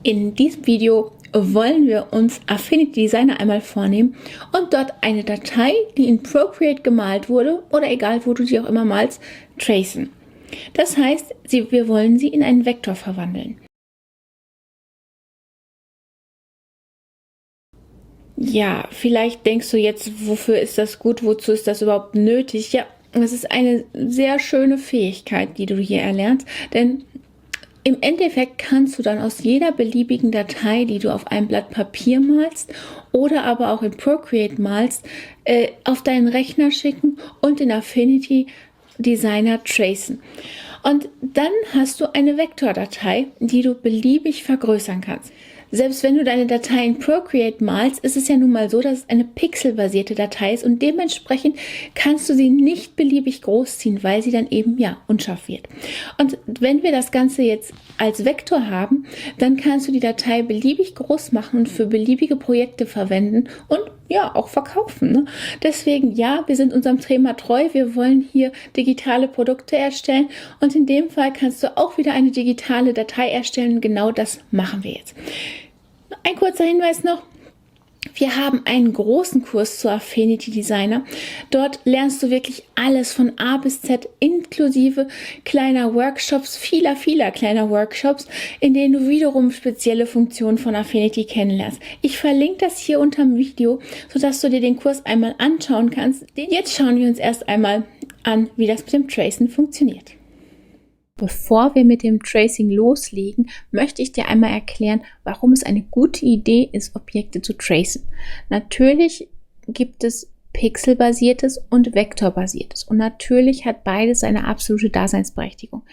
In diesem Video wollen wir uns Affinity Designer einmal vornehmen und dort eine Datei, die in Procreate gemalt wurde oder egal wo du sie auch immer malst, tracen. Das heißt, wir wollen sie in einen Vektor verwandeln. Ja, vielleicht denkst du jetzt, wofür ist das gut, wozu ist das überhaupt nötig? Ja, es ist eine sehr schöne Fähigkeit, die du hier erlernst, denn im Endeffekt kannst du dann aus jeder beliebigen Datei, die du auf einem Blatt Papier malst oder aber auch in Procreate malst, auf deinen Rechner schicken und in Affinity Designer tracen. Und dann hast du eine Vektordatei, die du beliebig vergrößern kannst. Selbst wenn du deine Datei in Procreate malst, ist es ja nun mal so, dass es eine pixelbasierte Datei ist und dementsprechend kannst du sie nicht beliebig groß ziehen, weil sie dann eben unscharf wird. Und wenn wir das Ganze jetzt als Vektor haben, dann kannst du die Datei beliebig groß machen und für beliebige Projekte verwenden und auch verkaufen. Ne? Deswegen, wir sind unserem Thema treu. Wir wollen hier digitale Produkte erstellen und in dem Fall kannst du auch wieder eine digitale Datei erstellen. Genau das machen wir jetzt. Ein kurzer Hinweis noch. Wir haben einen großen Kurs zu Affinity Designer. Dort lernst du wirklich alles von A bis Z inklusive kleiner Workshops, vieler kleiner Workshops, in denen du wiederum spezielle Funktionen von Affinity kennenlernst. Ich verlinke das hier unter dem Video, sodass du dir den Kurs einmal anschauen kannst. Jetzt schauen wir uns erst einmal an, wie das mit dem Tracen funktioniert. Bevor wir mit dem Tracing loslegen, möchte ich dir einmal erklären, warum es eine gute Idee ist, Objekte zu tracen. Natürlich gibt es pixelbasiertes und vektorbasiertes und natürlich hat beides eine absolute Daseinsberechtigung.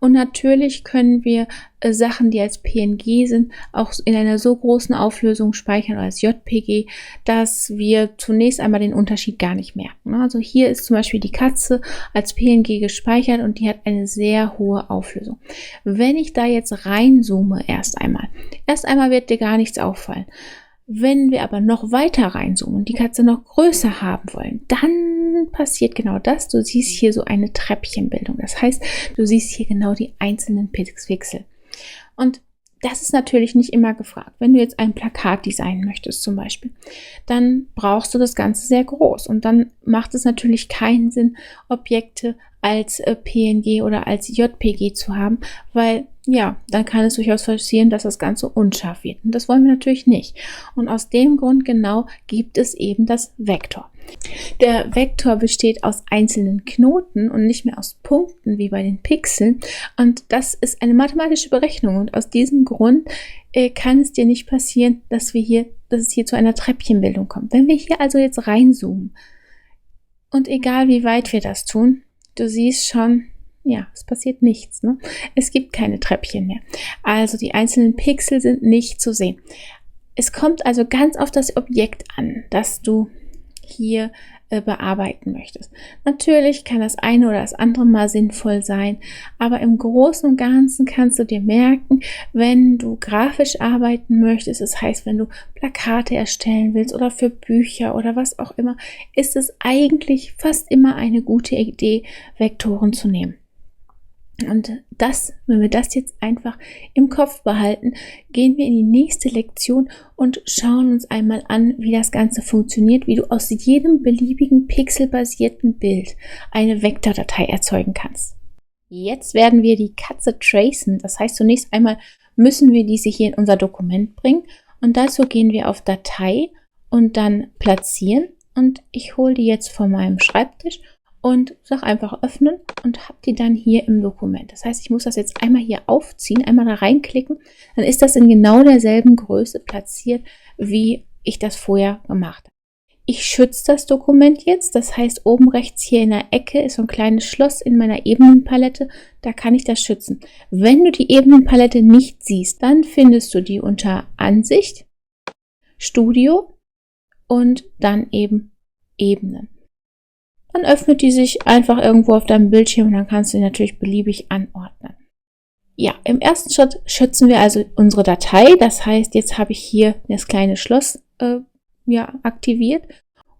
Und natürlich können wir Sachen, die als PNG sind, auch in einer so großen Auflösung speichern oder als JPG, dass wir zunächst einmal den Unterschied gar nicht merken. Also hier ist zum Beispiel die Katze als PNG gespeichert und die hat eine sehr hohe Auflösung. Wenn ich da jetzt reinzoome erst einmal wird dir gar nichts auffallen. Wenn wir aber noch weiter reinzoomen und die Katze noch größer haben wollen, dann passiert genau das. Du siehst hier so eine Treppchenbildung. Das heißt, du siehst hier genau die einzelnen Pixel. Und das ist natürlich nicht immer gefragt. Wenn du jetzt ein Plakat designen möchtest zum Beispiel, dann brauchst du das Ganze sehr groß. Und dann macht es natürlich keinen Sinn, Objekte als PNG oder als JPG zu haben, weil dann kann es durchaus passieren, dass das Ganze unscharf wird. Und das wollen wir natürlich nicht. Und aus dem Grund genau gibt es eben das Vektor. Der Vektor besteht aus einzelnen Knoten und nicht mehr aus Punkten wie bei den Pixeln. Und das ist eine mathematische Berechnung. Und aus diesem Grund kann es dir nicht passieren, dass es hier zu einer Treppchenbildung kommt. Wenn wir hier also jetzt reinzoomen und egal wie weit wir das tun, du siehst schon, es passiert nichts. Ne? Es gibt keine Treppchen mehr. Also die einzelnen Pixel sind nicht zu sehen. Es kommt also ganz auf das Objekt an, das du hier bearbeiten möchtest. Natürlich kann das eine oder das andere mal sinnvoll sein, aber im Großen und Ganzen kannst du dir merken, wenn du grafisch arbeiten möchtest, das heißt, wenn du Plakate erstellen willst oder für Bücher oder was auch immer, ist es eigentlich fast immer eine gute Idee, Vektoren zu nehmen. Und wenn wir das jetzt einfach im Kopf behalten, gehen wir in die nächste Lektion und schauen uns einmal an, wie das Ganze funktioniert, wie du aus jedem beliebigen pixelbasierten Bild eine Vektordatei erzeugen kannst. Jetzt werden wir die Katze tracen, das heißt zunächst einmal müssen wir diese hier in unser Dokument bringen und dazu gehen wir auf Datei und dann platzieren und ich hole die jetzt von meinem Schreibtisch und sag einfach öffnen und habe die dann hier im Dokument. Das heißt, ich muss das jetzt einmal hier aufziehen, einmal da reinklicken, dann ist das in genau derselben Größe platziert, wie ich das vorher gemacht habe. Ich schütze das Dokument jetzt, das heißt, oben rechts hier in der Ecke ist so ein kleines Schloss in meiner Ebenenpalette, da kann ich das schützen. Wenn du die Ebenenpalette nicht siehst, dann findest du die unter Ansicht, Studio und dann eben Ebenen. Dann öffnet die sich einfach irgendwo auf deinem Bildschirm und dann kannst du sie natürlich beliebig anordnen. Im ersten Schritt schützen wir also unsere Datei. Das heißt, jetzt habe ich hier das kleine Schloss aktiviert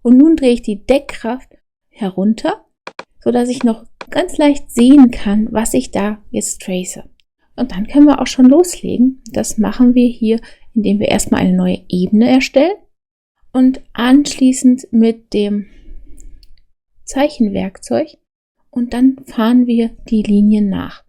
und nun drehe ich die Deckkraft herunter, sodass ich noch ganz leicht sehen kann, was ich da jetzt trace. Und dann können wir auch schon loslegen. Das machen wir hier, indem wir erstmal eine neue Ebene erstellen und anschließend mit dem Zeichenwerkzeug und dann fahren wir die Linien nach.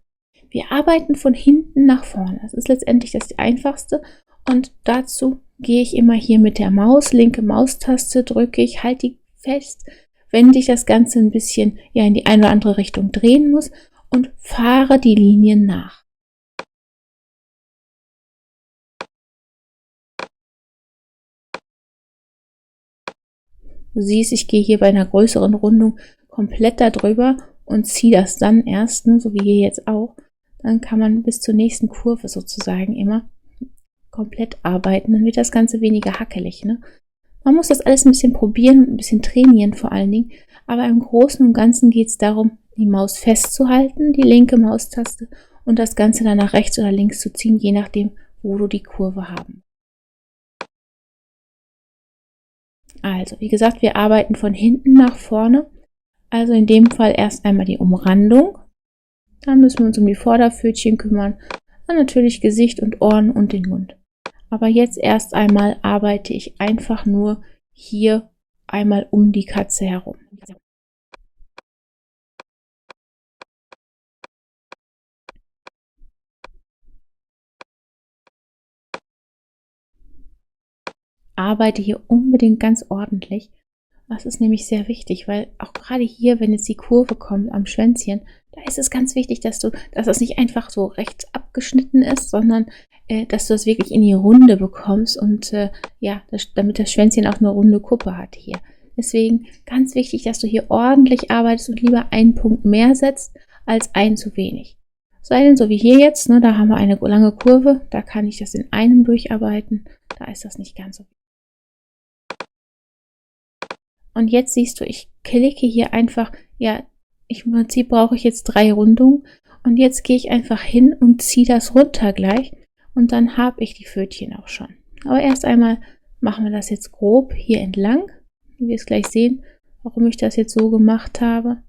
Wir arbeiten von hinten nach vorne. Das ist letztendlich das einfachste und dazu gehe ich immer hier mit der Maus, linke Maustaste drücke ich, halte die fest, wenn ich das Ganze ein bisschen in die eine oder andere Richtung drehen muss und fahre die Linien nach. Du siehst, ich gehe hier bei einer größeren Rundung komplett darüber und ziehe das dann erst, so wie hier jetzt auch. Dann kann man bis zur nächsten Kurve sozusagen immer komplett arbeiten. Dann wird das Ganze weniger hackelig. Man muss das alles ein bisschen probieren und ein bisschen trainieren vor allen Dingen. Aber im Großen und Ganzen geht es darum, die Maus festzuhalten, die linke Maustaste, und das Ganze dann nach rechts oder links zu ziehen, je nachdem, wo du die Kurve haben. Also, wie gesagt, wir arbeiten von hinten nach vorne. Also in dem Fall erst einmal die Umrandung. Dann müssen wir uns um die Vorderpfötchen kümmern. Dann natürlich Gesicht und Ohren und den Mund. Aber jetzt erst einmal arbeite ich einfach nur hier einmal um die Katze herum. Arbeite hier unbedingt ganz ordentlich. Das ist nämlich sehr wichtig, weil auch gerade hier, wenn jetzt die Kurve kommt am Schwänzchen, da ist es ganz wichtig, dass das nicht einfach so rechts abgeschnitten ist, sondern dass du das wirklich in die Runde bekommst und damit das Schwänzchen auch eine runde Kuppe hat hier. Deswegen ganz wichtig, dass du hier ordentlich arbeitest und lieber einen Punkt mehr setzt als einen zu wenig. Sei denn so wie hier jetzt, da haben wir eine lange Kurve, da kann ich das in einem durcharbeiten, da ist das nicht ganz so wichtig. Und jetzt siehst du, ich klicke hier einfach, im Prinzip brauche ich jetzt 3 Rundungen und jetzt gehe ich einfach hin und ziehe das runter gleich und dann habe ich die Pfötchen auch schon. Aber erst einmal machen wir das jetzt grob hier entlang, wie wir es gleich sehen, warum ich das jetzt so gemacht habe.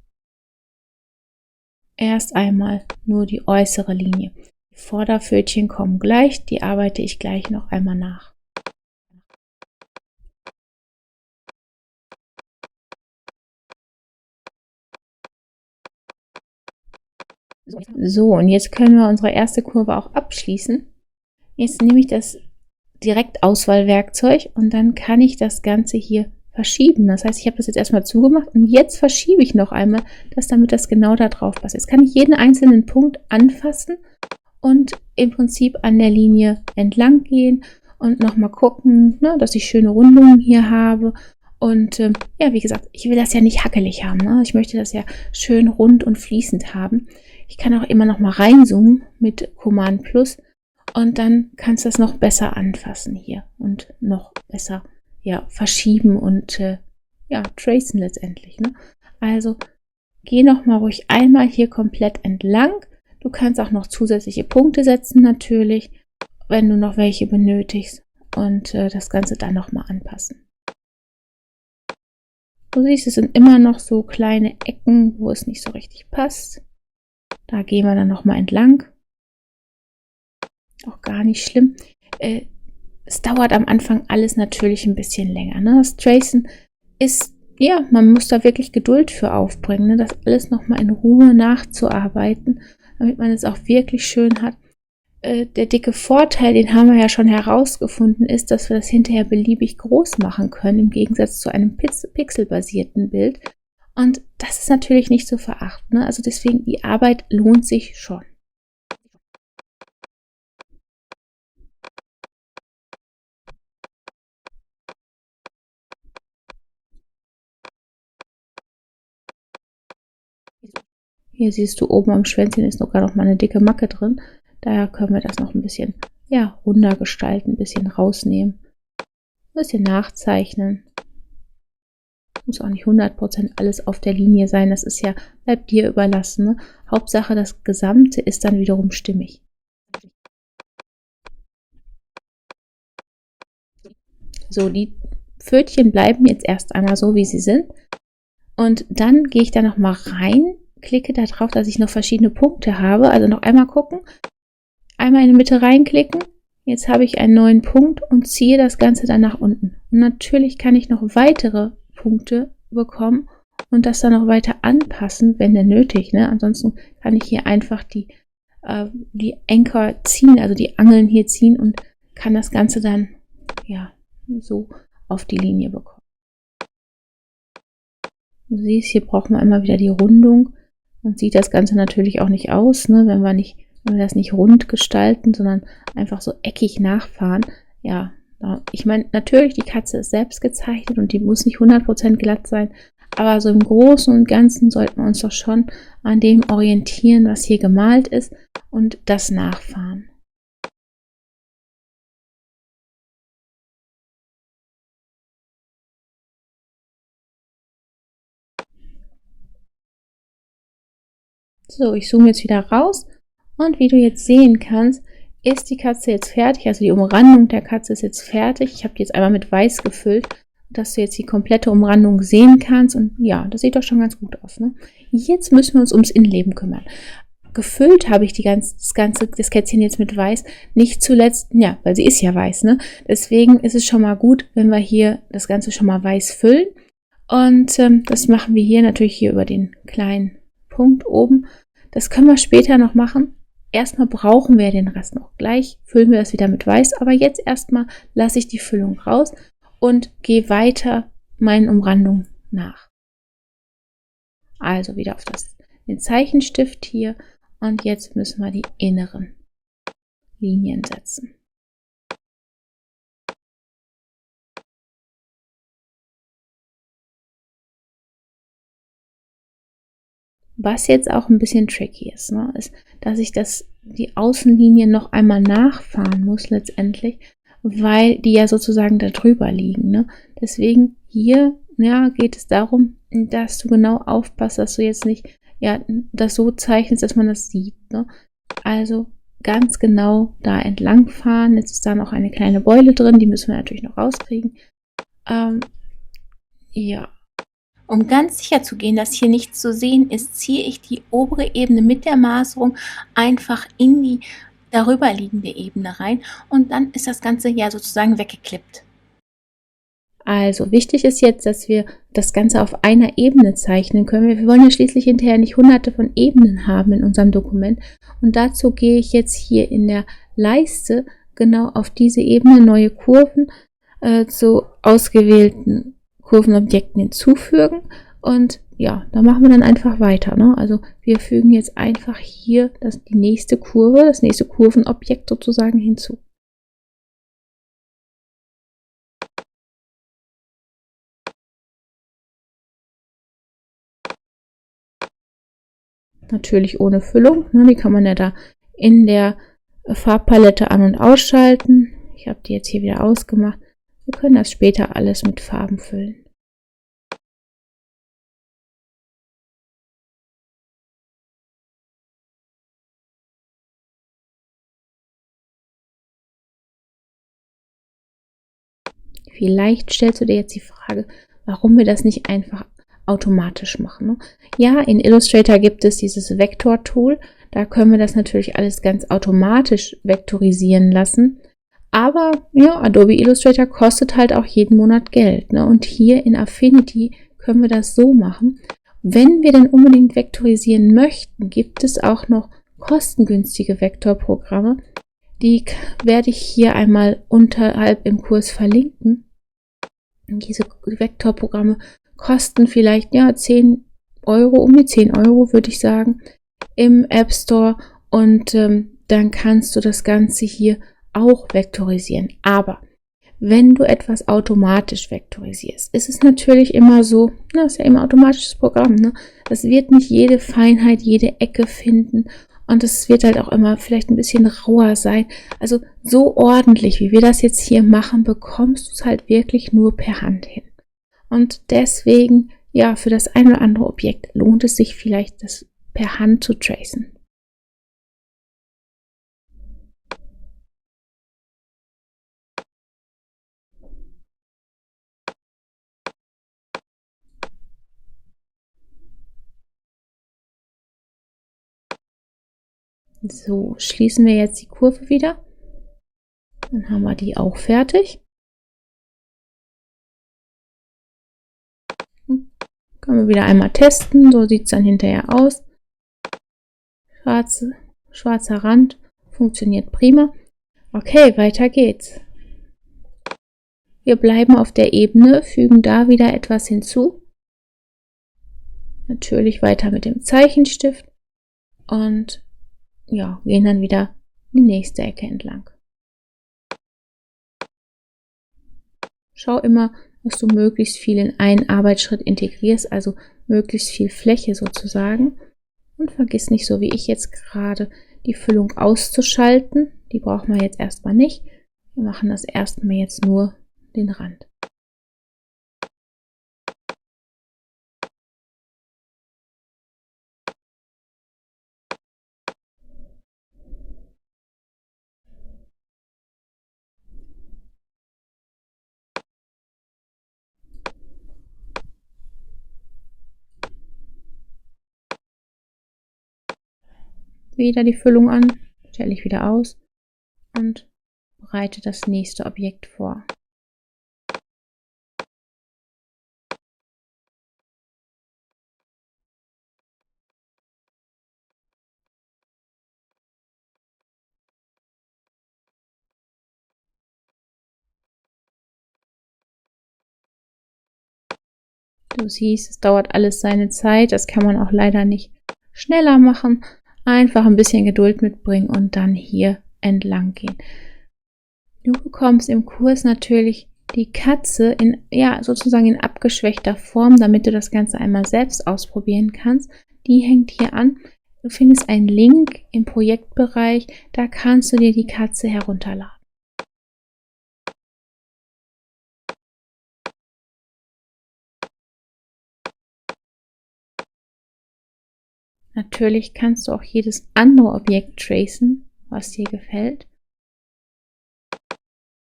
Erst einmal nur die äußere Linie. Die Vorderpfötchen kommen gleich, die arbeite ich gleich noch einmal nach. So, und jetzt können wir unsere erste Kurve auch abschließen. Jetzt nehme ich das Direktauswahlwerkzeug und dann kann ich das Ganze hier verschieben. Das heißt, ich habe das jetzt erstmal zugemacht und jetzt verschiebe ich noch einmal, damit das genau da drauf passt. Jetzt kann ich jeden einzelnen Punkt anfassen und im Prinzip an der Linie entlang gehen und nochmal gucken, dass ich schöne Rundungen hier habe. Und wie gesagt, ich will das ja nicht hackelig haben. Ich möchte das ja schön rund und fließend haben. Ich kann auch immer noch mal reinzoomen mit Command Plus und dann kannst du das noch besser anfassen hier und noch besser verschieben und tracen letztendlich. Also geh noch mal ruhig einmal hier komplett entlang. Du kannst auch noch zusätzliche Punkte setzen natürlich, wenn du noch welche benötigst und das Ganze dann noch mal anpassen. Du siehst, es sind immer noch so kleine Ecken, wo es nicht so richtig passt. Da gehen wir dann nochmal entlang. Auch gar nicht schlimm. Es dauert am Anfang alles natürlich ein bisschen länger. Das Tracen ist, man muss da wirklich Geduld für aufbringen, das alles nochmal in Ruhe nachzuarbeiten, damit man es auch wirklich schön hat. Der dicke Vorteil, den haben wir ja schon herausgefunden, ist, dass wir das hinterher beliebig groß machen können, im Gegensatz zu einem pixelbasierten Bild. Und das ist natürlich nicht zu verachten. Also deswegen, die Arbeit lohnt sich schon. Hier siehst du, oben am Schwänzchen ist sogar noch mal eine dicke Macke drin. Daher können wir das noch ein bisschen runder gestalten, ein bisschen rausnehmen, ein bisschen nachzeichnen. Muss auch nicht 100% alles auf der Linie sein, das ist bleibt dir überlassen. Hauptsache, das Gesamte ist dann wiederum stimmig. So, die Pfötchen bleiben jetzt erst einmal so, wie sie sind. Und dann gehe ich da noch mal rein, klicke da drauf, dass ich noch verschiedene Punkte habe. Also noch einmal gucken. einmal in die Mitte reinklicken. Jetzt habe ich einen neuen Punkt und ziehe das Ganze dann nach unten. Und natürlich kann ich noch weitere Punkte bekommen und das dann noch weiter anpassen, wenn denn nötig. Ne? Ansonsten kann ich hier einfach die Anker ziehen, also die Angeln hier ziehen und kann das Ganze dann ja so auf die Linie bekommen. Du siehst, hier brauchen wir immer wieder die Rundung und sieht das Ganze natürlich auch nicht aus, ne, wenn wir das nicht rund gestalten, sondern einfach so eckig nachfahren. Ja, ich meine, natürlich, die Katze ist selbst gezeichnet und die muss nicht 100% glatt sein, aber so im Großen und Ganzen sollten wir uns doch schon an dem orientieren, was hier gemalt ist und das nachfahren. So, ich zoome jetzt wieder raus und wie du jetzt sehen kannst, ist die Katze jetzt fertig. Also die Umrandung der Katze ist jetzt fertig. Ich habe die jetzt einmal mit Weiß gefüllt, dass du jetzt die komplette Umrandung sehen kannst. Und ja, das sieht doch schon ganz gut aus. Ne? Jetzt müssen wir uns ums Innenleben kümmern. Gefüllt habe ich das Kätzchen jetzt mit Weiß, nicht zuletzt, ja, weil sie ist ja weiß, ne? Deswegen ist es schon mal gut, wenn wir hier das Ganze schon mal weiß füllen. Und das machen wir hier natürlich hier über den kleinen Punkt oben. Das können wir später noch machen. Erstmal brauchen wir den Rest noch. Gleich füllen wir das wieder mit Weiß, aber jetzt erstmal lasse ich die Füllung raus und gehe weiter meinen Umrandungen nach. Also wieder auf den Zeichenstift hier und jetzt müssen wir die inneren Linien setzen. Was jetzt auch ein bisschen tricky ist, ne, ist, dass ich die Außenlinien noch einmal nachfahren muss letztendlich, weil die ja sozusagen da drüber liegen. Ne? Deswegen hier ja, geht es darum, dass du genau aufpasst, dass du jetzt nicht das so zeichnest, dass man das sieht. Ne? Also ganz genau da entlang fahren. Jetzt ist da noch eine kleine Beule drin, die müssen wir natürlich noch rauskriegen. Ja. Um ganz sicher zu gehen, dass hier nichts zu sehen ist, ziehe ich die obere Ebene mit der Maserung einfach in die darüber liegende Ebene rein und dann ist das Ganze ja sozusagen weggeklippt. Also wichtig ist jetzt, dass wir das Ganze auf einer Ebene zeichnen können. Wir wollen ja schließlich hinterher nicht hunderte von Ebenen haben in unserem Dokument. Und dazu gehe ich jetzt hier in der Leiste genau auf diese Ebene neue Kurven zu ausgewählten Kurvenobjekten hinzufügen. Und ja, da machen wir dann einfach weiter. Ne? Also wir fügen jetzt einfach hier die nächste Kurve, das nächste Kurvenobjekt sozusagen hinzu. Natürlich ohne Füllung, ne? Die kann man ja da in der Farbpalette an- und ausschalten. Ich habe die jetzt hier wieder ausgemacht. Wir können das später alles mit Farben füllen. Vielleicht stellst du dir jetzt die Frage, warum wir das nicht einfach automatisch machen. Ne? Ja, in Illustrator gibt es dieses Vektor-Tool. Da können wir das natürlich alles ganz automatisch vektorisieren lassen. Aber ja, Adobe Illustrator kostet halt auch jeden Monat Geld. Ne? Und hier in Affinity können wir das so machen. Wenn wir denn unbedingt vektorisieren möchten, gibt es auch noch kostengünstige Vektorprogramme. Die werde ich hier einmal unterhalb im Kurs verlinken. Diese Vektorprogramme kosten vielleicht 10 Euro, um die 10 Euro würde ich sagen, im App Store. Und dann kannst du das Ganze hier auch vektorisieren. Aber wenn du etwas automatisch vektorisierst, ist es natürlich immer so, das ist ja immer ein automatisches Programm, ne? Das wird nicht jede Feinheit, jede Ecke finden und es wird halt auch immer vielleicht ein bisschen rauer sein. Also so ordentlich, wie wir das jetzt hier machen, bekommst du es halt wirklich nur per Hand hin. Und deswegen, ja, für das ein oder andere Objekt lohnt es sich vielleicht, das per Hand zu tracen. So, schließen wir jetzt die Kurve wieder. Dann haben wir die auch fertig. Können wir wieder einmal testen. So sieht es dann hinterher aus. Schwarzer Rand. Funktioniert prima. Okay, weiter geht's. Wir bleiben auf der Ebene, fügen da wieder etwas hinzu. Natürlich weiter mit dem Zeichenstift. Und ja, gehen dann wieder die nächste Ecke entlang. Schau immer, dass du möglichst viel in einen Arbeitsschritt integrierst, also möglichst viel Fläche sozusagen. Und vergiss nicht, so wie ich jetzt gerade, die Füllung auszuschalten. Die brauchen wir jetzt erstmal nicht. Wir machen das erstmal jetzt nur den Rand. Wieder die Füllung an, stelle ich wieder aus und bereite das nächste Objekt vor. Du siehst, es dauert alles seine Zeit, das kann man auch leider nicht schneller machen. Einfach ein bisschen Geduld mitbringen und dann hier entlang gehen. Du bekommst im Kurs natürlich die Katze in, ja, sozusagen in abgeschwächter Form, damit du das Ganze einmal selbst ausprobieren kannst. Die hängt hier an. Du findest einen Link im Projektbereich, da kannst du dir die Katze herunterladen. Natürlich kannst du auch jedes andere Objekt tracen, was dir gefällt.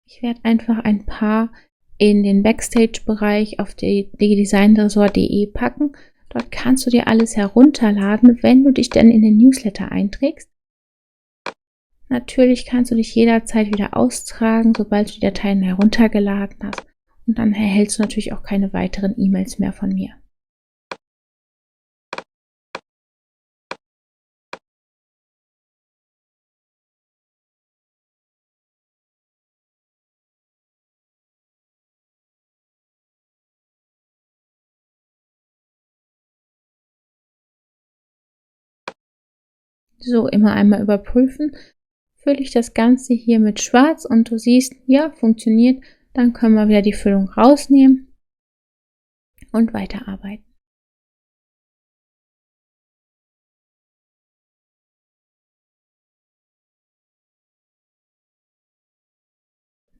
Ich werde einfach ein paar in den Backstage-Bereich auf die designresort.de packen. Dort kannst du dir alles herunterladen, wenn du dich dann in den Newsletter einträgst. Natürlich kannst du dich jederzeit wieder austragen, sobald du die Dateien heruntergeladen hast. Und dann erhältst du natürlich auch keine weiteren E-Mails mehr von mir. So, immer einmal überprüfen. Fülle ich das Ganze hier mit Schwarz und du siehst, ja, funktioniert. Dann können wir wieder die Füllung rausnehmen und weiterarbeiten.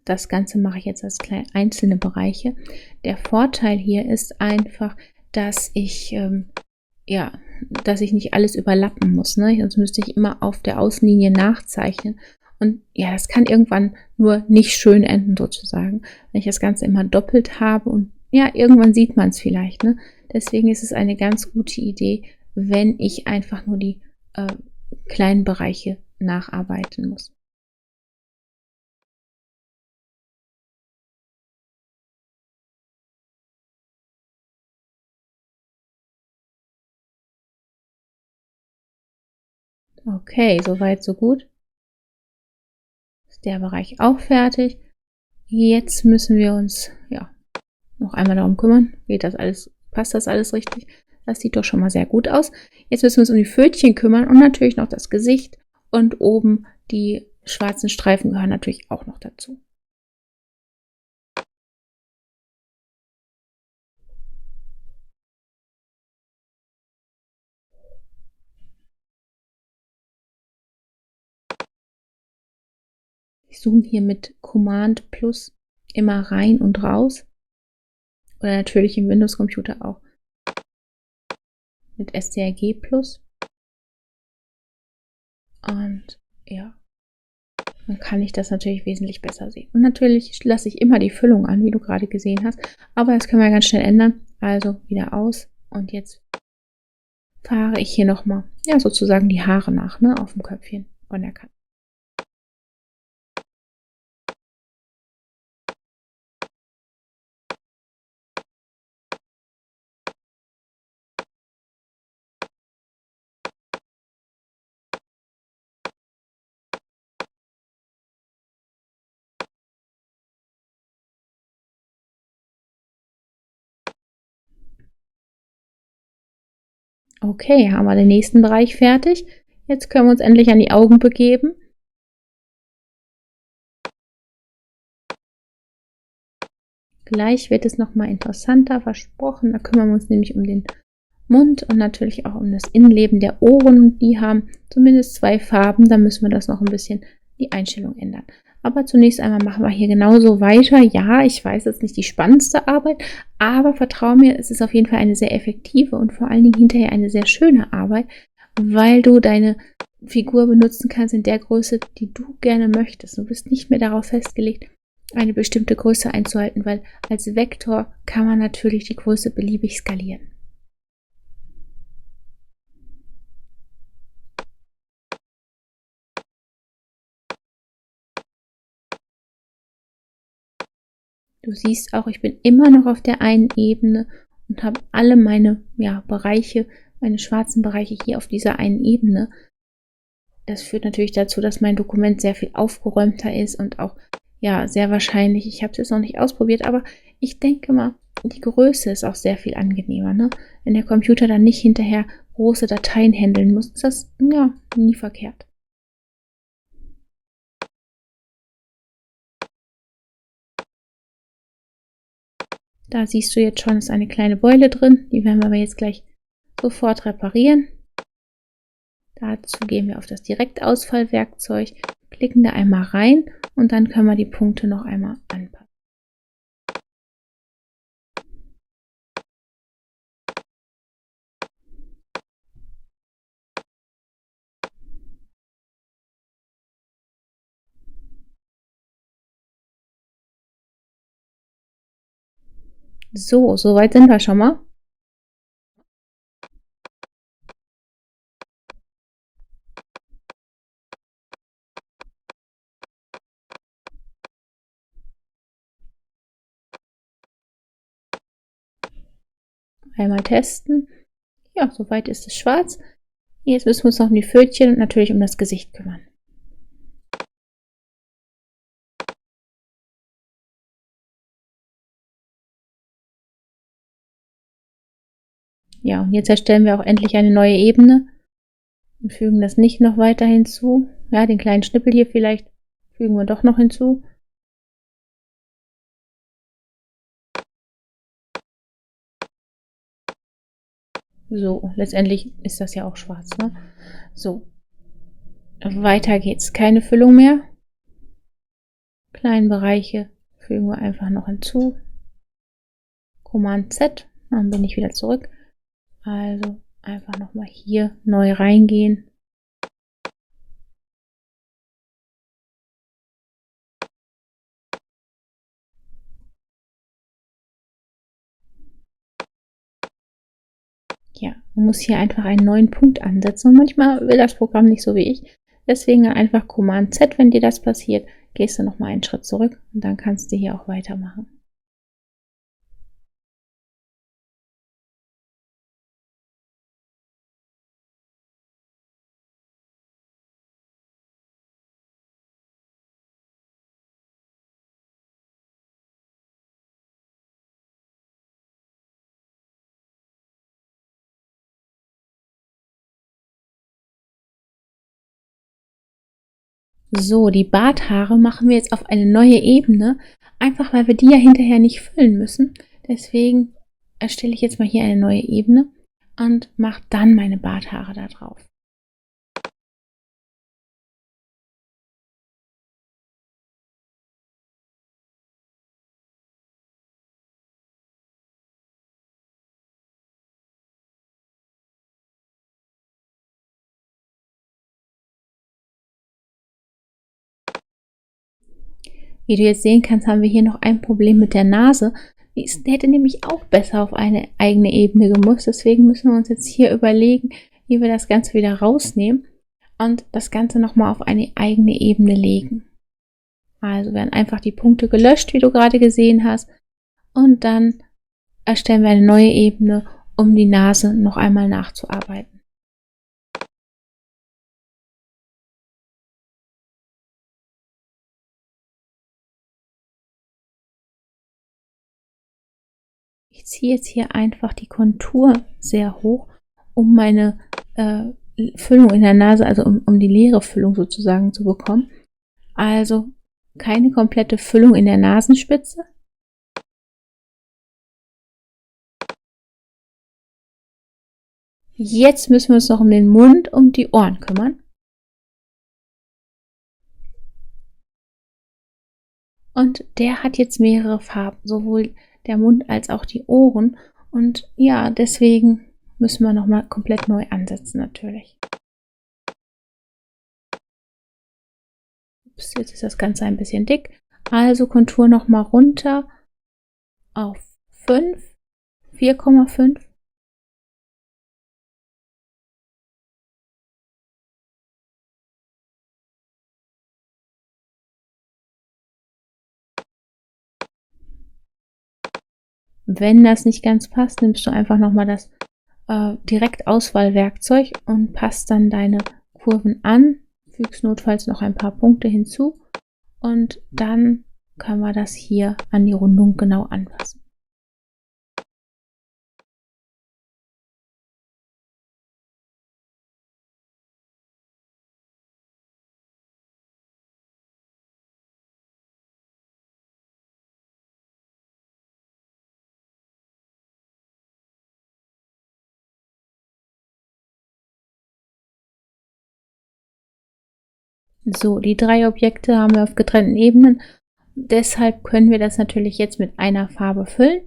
Das Ganze mache ich jetzt als einzelne Bereiche. Der Vorteil hier ist einfach, dass ich nicht alles überlappen muss. Ne? Sonst müsste ich immer auf der Außenlinie nachzeichnen. Und ja, das kann irgendwann nur nicht schön enden sozusagen, wenn ich das Ganze immer doppelt habe. Und ja, irgendwann sieht man es vielleicht. Ne? Deswegen ist es eine ganz gute Idee, wenn ich einfach nur die kleinen Bereiche nacharbeiten muss. Okay, soweit, so gut. Ist der Bereich auch fertig. Jetzt müssen wir uns noch einmal darum kümmern. Passt das alles richtig? Das sieht doch schon mal sehr gut aus. Jetzt müssen wir uns um die Pfötchen kümmern und natürlich noch das Gesicht. Und oben die schwarzen Streifen gehören natürlich auch noch dazu. Ich zoome hier mit Command Plus immer rein und raus. Oder natürlich im Windows-Computer auch mit STRG Plus. Und ja, dann kann ich das natürlich wesentlich besser sehen. Und natürlich lasse ich immer die Füllung an, wie du gerade gesehen hast. Aber das können wir ganz schnell ändern. Also wieder aus. Und jetzt fahre ich hier nochmal, ja, sozusagen die Haare nach, ne, auf dem Köpfchen. von der Kante. Okay, haben wir den nächsten Bereich fertig. Jetzt können wir uns endlich an die Augen begeben. Gleich wird es nochmal interessanter, versprochen. Da kümmern wir uns nämlich um den Mund und natürlich auch um das Innenleben der Ohren. Die haben zumindest 2 Farben. Da müssen wir das noch ein bisschen die Einstellung ändern. Aber zunächst einmal machen wir hier genauso weiter. Ja, ich weiß, es ist nicht die spannendste Arbeit, aber vertrau mir, es ist auf jeden Fall eine sehr effektive und vor allen Dingen hinterher eine sehr schöne Arbeit, weil du deine Figur benutzen kannst in der Größe, die du gerne möchtest. Du bist nicht mehr darauf festgelegt, eine bestimmte Größe einzuhalten, weil als Vektor kann man natürlich die Größe beliebig skalieren. Du siehst auch, ich bin immer noch auf der einen Ebene und habe alle meine Bereiche, meine schwarzen Bereiche hier auf dieser einen Ebene. Das führt natürlich dazu, dass mein Dokument sehr viel aufgeräumter ist und auch sehr wahrscheinlich, ich habe es jetzt noch nicht ausprobiert, aber ich denke mal, die Größe ist auch sehr viel angenehmer, ne? Wenn der Computer dann nicht hinterher große Dateien handeln muss, ist das nie verkehrt. Da siehst du jetzt schon, ist eine kleine Beule drin, die werden wir aber jetzt gleich sofort reparieren. Dazu gehen wir auf das Direktausfallwerkzeug, klicken da einmal rein und dann können wir die Punkte noch einmal anpassen. So, soweit sind wir schon mal. Einmal testen. Ja, soweit ist es schwarz. Jetzt müssen wir uns noch um die Pfötchen und natürlich um das Gesicht kümmern. Ja, und jetzt erstellen wir auch endlich eine neue Ebene und fügen das nicht noch weiter hinzu. Ja, den kleinen Schnippel hier vielleicht fügen wir doch noch hinzu. So, letztendlich ist das ja auch schwarz, ne? So, weiter geht's. Keine Füllung mehr. Kleinen Bereiche fügen wir einfach noch hinzu. Command Z, dann bin ich wieder zurück. Also einfach nochmal hier neu reingehen. Ja, man muss hier einfach einen neuen Punkt ansetzen und manchmal will das Programm nicht so wie ich. Deswegen einfach Command Z, wenn dir das passiert, gehst du nochmal einen Schritt zurück und dann kannst du hier auch weitermachen. So, die Barthaare machen wir jetzt auf eine neue Ebene, einfach weil wir die ja hinterher nicht füllen müssen. Deswegen erstelle ich jetzt mal hier eine neue Ebene und mache dann meine Barthaare da drauf. Wie du jetzt sehen kannst, haben wir hier noch ein Problem mit der Nase. Die hätte nämlich auch besser auf eine eigene Ebene gemusst. Deswegen müssen wir uns jetzt hier überlegen, wie wir das Ganze wieder rausnehmen. und das Ganze nochmal auf eine eigene Ebene legen. Also werden einfach die Punkte gelöscht, wie du gerade gesehen hast, und dann erstellen wir eine neue Ebene, um die Nase noch einmal nachzuarbeiten. Ich ziehe jetzt hier einfach die Kontur sehr hoch, um meine Füllung in der Nase, also um die leere Füllung sozusagen zu bekommen. Also keine komplette Füllung in der Nasenspitze. Jetzt müssen wir uns noch um den Mund und die Ohren kümmern. Und der hat jetzt mehrere Farben, sowohl der Mund als auch die Ohren. Und ja, deswegen müssen wir nochmal komplett neu ansetzen natürlich. Ups, jetzt ist das Ganze ein bisschen dick. Also Kontur nochmal runter auf 5, 4,5. Wenn das nicht ganz passt, nimmst du einfach nochmal das Direktauswahlwerkzeug und passt dann deine Kurven an, fügst notfalls noch ein paar Punkte hinzu und dann können wir das hier an die Rundung genau anpassen. So, die 3 Objekte haben wir auf getrennten Ebenen. Deshalb können wir das natürlich jetzt mit einer Farbe füllen.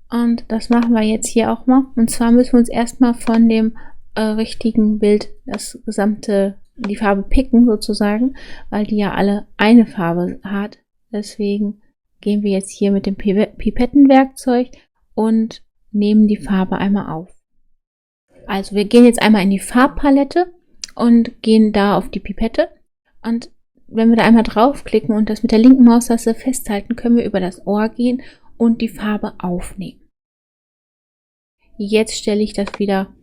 Und das machen wir jetzt hier auch mal. Und zwar müssen wir uns erstmal von dem richtigen Bild die Farbe picken sozusagen, weil die ja alle eine Farbe hat. Deswegen gehen wir jetzt hier mit dem Pipettenwerkzeug und nehmen die Farbe einmal auf. Also wir gehen jetzt einmal in die Farbpalette und gehen da auf die Pipette. Und wenn wir da einmal draufklicken und das mit der linken Maustaste festhalten, können wir über das Ohr gehen und die Farbe aufnehmen. Jetzt stelle ich das wieder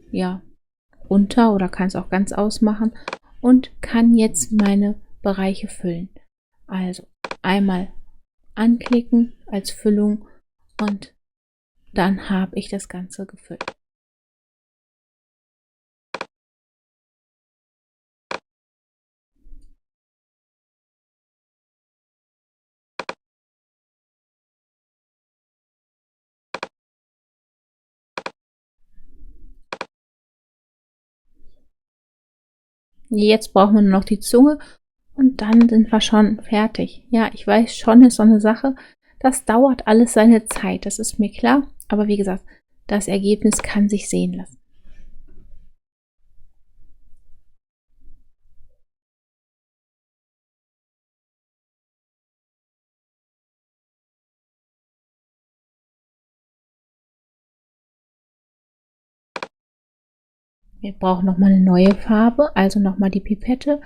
runter oder kann es auch ganz ausmachen und kann jetzt meine Bereiche füllen. Also einmal anklicken als Füllung und dann habe ich das Ganze gefüllt. Jetzt brauchen wir nur noch die Zunge und dann sind wir schon fertig. Ja, ich weiß schon, ist so eine Sache. Das dauert alles seine Zeit, das ist mir klar. Aber wie gesagt, das Ergebnis kann sich sehen lassen. Wir brauchen nochmal eine neue Farbe, also nochmal die Pipette,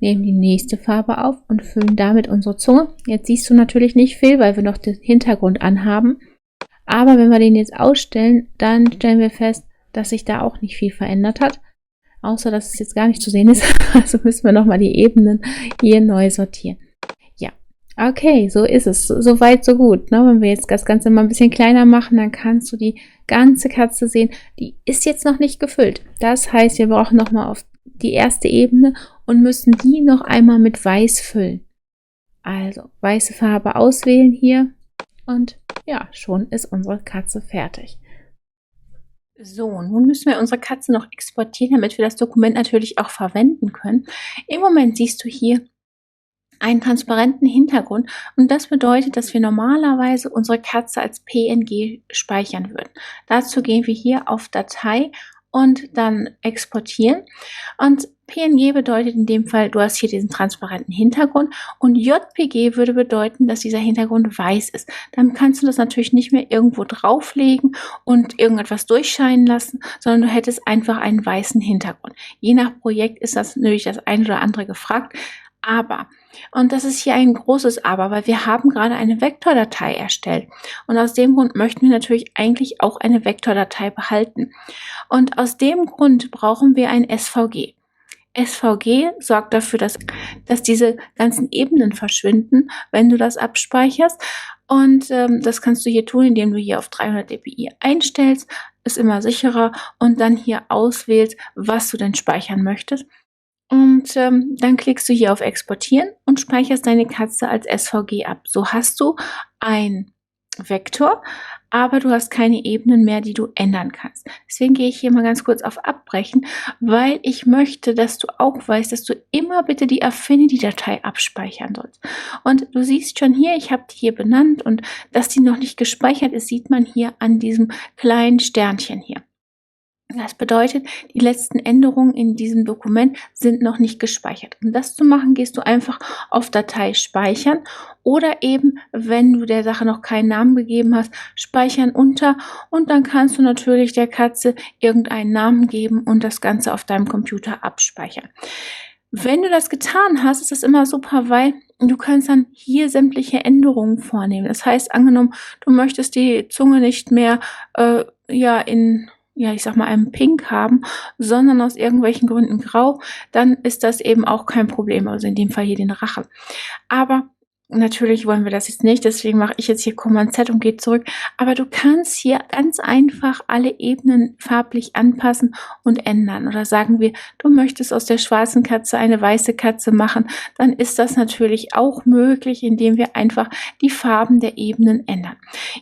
nehmen die nächste Farbe auf und füllen damit unsere Zunge. Jetzt siehst du natürlich nicht viel, weil wir noch den Hintergrund anhaben. Aber wenn wir den jetzt ausstellen, dann stellen wir fest, dass sich da auch nicht viel verändert hat. Außer, dass es jetzt gar nicht zu sehen ist. Also müssen wir nochmal die Ebenen hier neu sortieren. Ja, okay, so ist es. So weit, so gut. Ne? Wenn wir jetzt das Ganze mal ein bisschen kleiner machen, dann kannst du die ganze Katze sehen. Die ist jetzt noch nicht gefüllt. Das heißt, wir brauchen nochmal auf die erste Ebene und müssen die noch einmal mit Weiß füllen. Also weiße Farbe auswählen hier und ja, schon ist unsere Katze fertig. So, nun müssen wir unsere Katze noch exportieren, damit wir das Dokument natürlich auch verwenden können. Im Moment siehst du hier einen transparenten Hintergrund und das bedeutet, dass wir normalerweise unsere Katze als PNG speichern würden. Dazu gehen wir hier auf Datei und dann exportieren und PNG bedeutet in dem Fall, du hast hier diesen transparenten Hintergrund und JPG würde bedeuten, dass dieser Hintergrund weiß ist. Dann kannst du das natürlich nicht mehr irgendwo drauflegen und irgendetwas durchscheinen lassen, sondern du hättest einfach einen weißen Hintergrund. Je nach Projekt ist das natürlich das eine oder andere gefragt, aber, und das ist hier ein großes Aber, weil wir haben gerade eine Vektordatei erstellt und aus dem Grund möchten wir natürlich eigentlich auch eine Vektordatei behalten und aus dem Grund brauchen wir ein SVG. SVG sorgt dafür, dass diese ganzen Ebenen verschwinden, wenn du das abspeicherst. Und das kannst du hier tun, indem du hier auf 300 dpi einstellst, ist immer sicherer und dann hier auswählst, was du denn speichern möchtest. Und dann klickst du hier auf Exportieren und speicherst deine Katze als SVG ab. So hast du ein Vektor, aber du hast keine Ebenen mehr, die du ändern kannst. Deswegen gehe ich hier mal ganz kurz auf Abbrechen, weil ich möchte, dass du auch weißt, dass du immer bitte die Affinity-Datei abspeichern sollst. Und du siehst schon hier, ich habe die hier benannt und dass die noch nicht gespeichert ist, sieht man hier an diesem kleinen Sternchen hier. Das bedeutet, die letzten Änderungen in diesem Dokument sind noch nicht gespeichert. Um das zu machen, gehst du einfach auf Datei speichern oder eben, wenn du der Sache noch keinen Namen gegeben hast, speichern unter und dann kannst du natürlich der Katze irgendeinen Namen geben und das Ganze auf deinem Computer abspeichern. Wenn du das getan hast, ist das immer super, weil du kannst dann hier sämtliche Änderungen vornehmen. Das heißt, angenommen, du möchtest die Zunge nicht mehr ich sag mal, einem Pink haben, sondern aus irgendwelchen Gründen grau, dann ist das eben auch kein Problem, also in dem Fall hier den Rache. Aber natürlich wollen wir das jetzt nicht, deswegen mache ich jetzt hier Command Z und gehe zurück. Aber du kannst hier ganz einfach alle Ebenen farblich anpassen und ändern. Oder sagen wir, du möchtest aus der schwarzen Katze eine weiße Katze machen, dann ist das natürlich auch möglich, indem wir einfach die Farben der Ebenen ändern.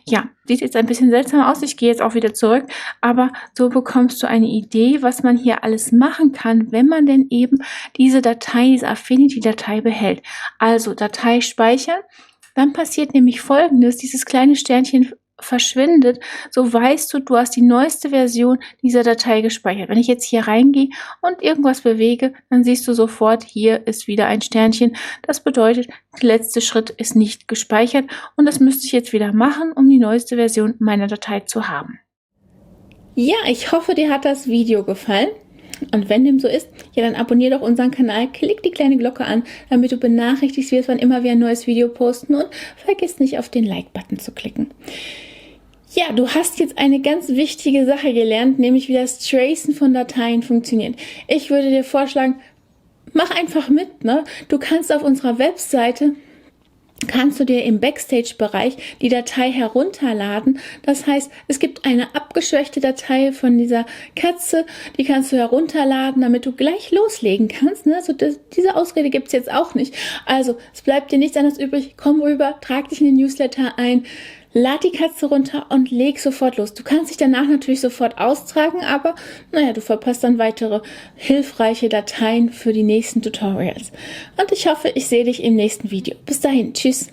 Ja, sieht jetzt ein bisschen seltsam aus, ich gehe jetzt auch wieder zurück, aber so bekommst du eine Idee, was man hier alles machen kann, wenn man denn eben diese Datei, diese Affinity-Datei behält. Also Datei speichern, dann passiert nämlich Folgendes, dieses kleine Sternchen verschwindet, so weißt du, du hast die neueste Version dieser Datei gespeichert. Wenn ich jetzt hier reingehe und irgendwas bewege, dann siehst du sofort, hier ist wieder ein Sternchen. Das bedeutet, der letzte Schritt ist nicht gespeichert und das müsste ich jetzt wieder machen, um die neueste Version meiner Datei zu haben. Ja, ich hoffe, dir hat das Video gefallen. Und wenn dem so ist, ja, dann abonniere doch unseren Kanal, klick die kleine Glocke an, damit du benachrichtigt wirst, wann immer wir ein neues Video posten und vergiss nicht auf den Like-Button zu klicken. Ja, du hast jetzt eine ganz wichtige Sache gelernt, nämlich wie das Tracen von Dateien funktioniert. Ich würde dir vorschlagen, mach einfach mit, ne? Du kannst auf unserer Webseite kannst du dir im Backstage-Bereich die Datei herunterladen. Das heißt, es gibt eine abgeschwächte Datei von dieser Katze, die kannst du herunterladen, damit du gleich loslegen kannst. Ne? Also diese Ausrede gibt es jetzt auch nicht. Also es bleibt dir nichts anderes übrig. Komm rüber, trag dich in den Newsletter ein, lad die Katze runter und leg sofort los. Du kannst dich danach natürlich sofort austragen, aber naja, du verpasst dann weitere hilfreiche Dateien für die nächsten Tutorials. Und ich hoffe, ich sehe dich im nächsten Video. Bis dahin, tschüss.